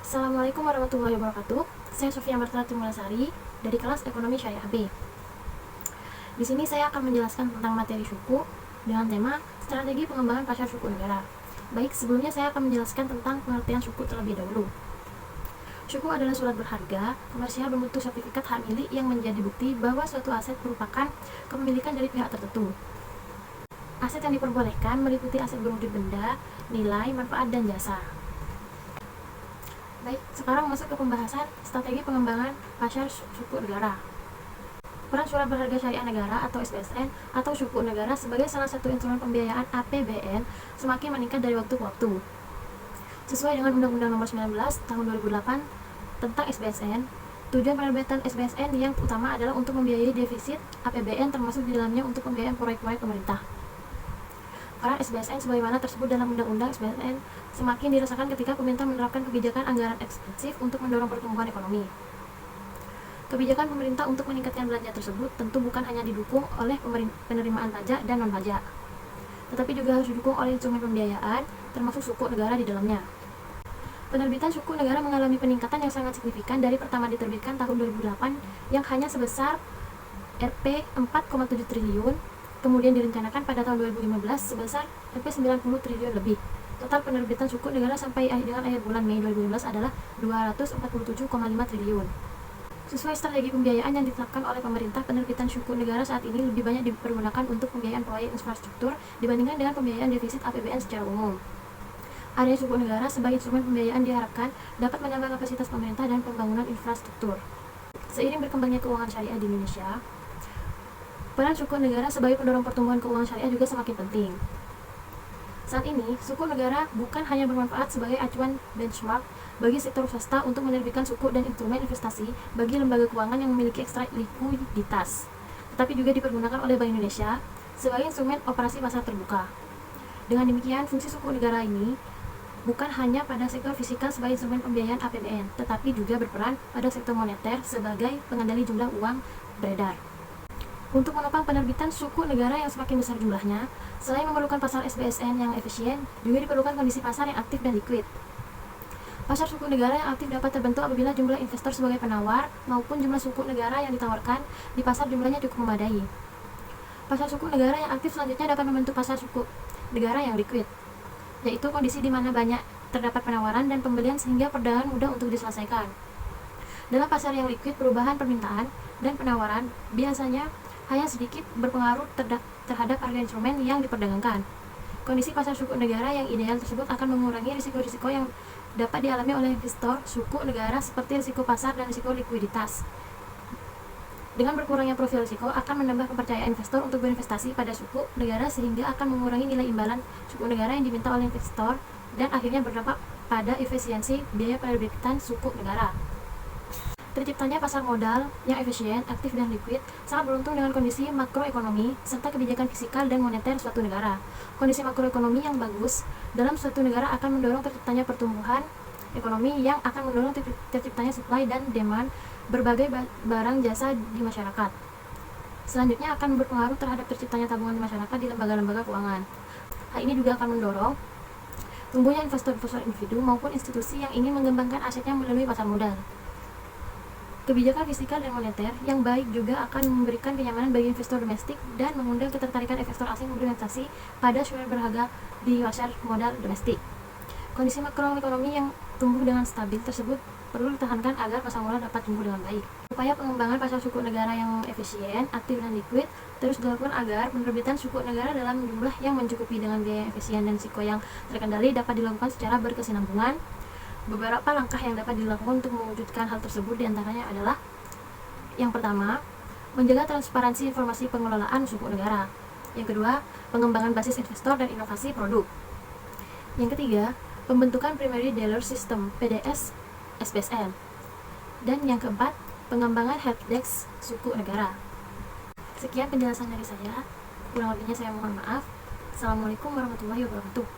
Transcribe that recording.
Assalamualaikum warahmatullahi wabarakatuh. Saya Sofia Martha Timulasari dari kelas Ekonomi Syariah B. Di sini saya akan menjelaskan tentang materi suku dengan tema strategi pengembangan pasar suku negara. Baik, sebelumnya saya akan menjelaskan tentang pengertian suku terlebih dahulu. Suku adalah surat berharga komersial berbentuk sertifikat hak milik yang menjadi bukti bahwa suatu aset merupakan kepemilikan dari pihak tertentu. Aset yang diperbolehkan meliputi aset berwujud benda, nilai, manfaat, dan jasa. Baik, sekarang masuk ke pembahasan strategi pengembangan pasar suku negara. Peran surat berharga syariah negara atau SBSN atau suku negara sebagai salah satu instrumen pembiayaan APBN semakin meningkat dari waktu ke waktu. Sesuai dengan Undang-Undang Nomor 19 Tahun 2008 tentang SBSN, tujuan penerbitan SBSN yang utama adalah untuk membiayai defisit APBN termasuk di dalamnya untuk pembiayaan proyek-proyek pemerintah. Peran SBSN sebagaimana tersebut dalam Undang-Undang SBSN semakin dirasakan ketika pemerintah menerapkan kebijakan anggaran ekspansif untuk mendorong pertumbuhan ekonomi. Kebijakan pemerintah untuk meningkatkan belanja tersebut tentu bukan hanya didukung oleh penerimaan pajak dan non-pajak, tetapi juga harus didukung oleh instrumen pembiayaan, termasuk suku negara di dalamnya. Penerbitan suku negara mengalami peningkatan yang sangat signifikan dari pertama diterbitkan tahun 2008 yang hanya sebesar Rp 4,7 triliun, kemudian direncanakan pada tahun 2015 sebesar Rp 90 triliun lebih. Total penerbitan suku negara sampai dengan akhir bulan Mei 2015 adalah 247,5 triliun. Sesuai strategi pembiayaan yang ditetapkan oleh pemerintah, penerbitan suku negara saat ini lebih banyak dipergunakan untuk pembiayaan proyek infrastruktur dibandingkan dengan pembiayaan defisit APBN secara umum. Adanya suku negara sebagai instrumen pembiayaan diharapkan dapat menambah kapasitas pemerintah dan pembangunan infrastruktur. Seiring berkembangnya keuangan syariah di Indonesia, peran suku negara sebagai pendorong pertumbuhan keuangan syariah juga semakin penting. Saat ini, suku negara bukan hanya bermanfaat sebagai acuan benchmark bagi sektor swasta untuk menerbitkan suku dan instrumen investasi bagi lembaga keuangan yang memiliki ekstra likuiditas, tetapi juga dipergunakan oleh Bank Indonesia sebagai instrumen operasi pasar terbuka. Dengan demikian, fungsi suku negara ini bukan hanya pada sektor fisikal sebagai instrumen pembiayaan APBN, tetapi juga berperan pada sektor moneter sebagai pengendali jumlah uang beredar. Untuk menopang penerbitan suku negara yang semakin besar jumlahnya, selain memerlukan pasar SBSN yang efisien, juga diperlukan kondisi pasar yang aktif dan liquid. Pasar suku negara yang aktif dapat terbentuk apabila jumlah investor sebagai penawar maupun jumlah suku negara yang ditawarkan di pasar jumlahnya cukup memadai. Pasar suku negara yang aktif selanjutnya dapat membentuk pasar suku negara yang liquid, yaitu kondisi di mana banyak terdapat penawaran dan pembelian sehingga perdagangan mudah untuk diselesaikan. Dalam pasar yang liquid, perubahan permintaan dan penawaran biasanya hanya sedikit berpengaruh terhadap harga instrumen yang diperdagangkan. Kondisi pasar suku negara yang ideal tersebut akan mengurangi risiko-risiko yang dapat dialami oleh investor suku negara seperti risiko pasar dan risiko likuiditas. Dengan berkurangnya profil risiko akan menambah kepercayaan investor untuk berinvestasi pada suku negara sehingga akan mengurangi nilai imbalan suku negara yang diminta oleh investor dan akhirnya berdampak pada efisiensi biaya penerbitan suku negara. Terciptanya pasar modal yang efisien, aktif, dan liquid sangat beruntung dengan kondisi makroekonomi serta kebijakan fiskal dan moneter suatu negara. Kondisi makroekonomi yang bagus dalam suatu negara akan mendorong terciptanya pertumbuhan ekonomi yang akan mendorong terciptanya supply dan demand berbagai barang jasa di masyarakat. Selanjutnya akan berpengaruh terhadap terciptanya tabungan di masyarakat di lembaga-lembaga keuangan. Hal ini juga akan mendorong tumbuhnya investor-investor individu maupun institusi yang ingin mengembangkan asetnya melalui pasar modal. Kebijakan fiskal dan moneter yang baik juga akan memberikan kenyamanan bagi investor domestik dan mengundang ketertarikan investor asing berinvestasi pada surat berharga di pasar modal domestik. Kondisi makroekonomi yang tumbuh dengan stabil tersebut perlu ditahankan agar pasar modal dapat tumbuh dengan baik. Upaya pengembangan pasar suku negara yang efisien, aktif, dan liquid terus dilakukan agar penerbitan suku negara dalam jumlah yang mencukupi dengan biaya yang efisien dan risiko yang terkendali dapat dilakukan secara berkesinambungan. Beberapa langkah yang dapat dilakukan untuk mewujudkan hal tersebut diantaranya adalah: yang pertama, menjaga transparansi informasi pengelolaan suku negara. Yang kedua, pengembangan basis investor dan inovasi produk. Yang ketiga, pembentukan Primary Dealer System (PDS) SBSN. Dan yang keempat, pengembangan helpdesk suku negara. Sekian penjelasan dari saya. Kurang lebihnya saya mohon maaf. Assalamualaikum warahmatullahi wabarakatuh.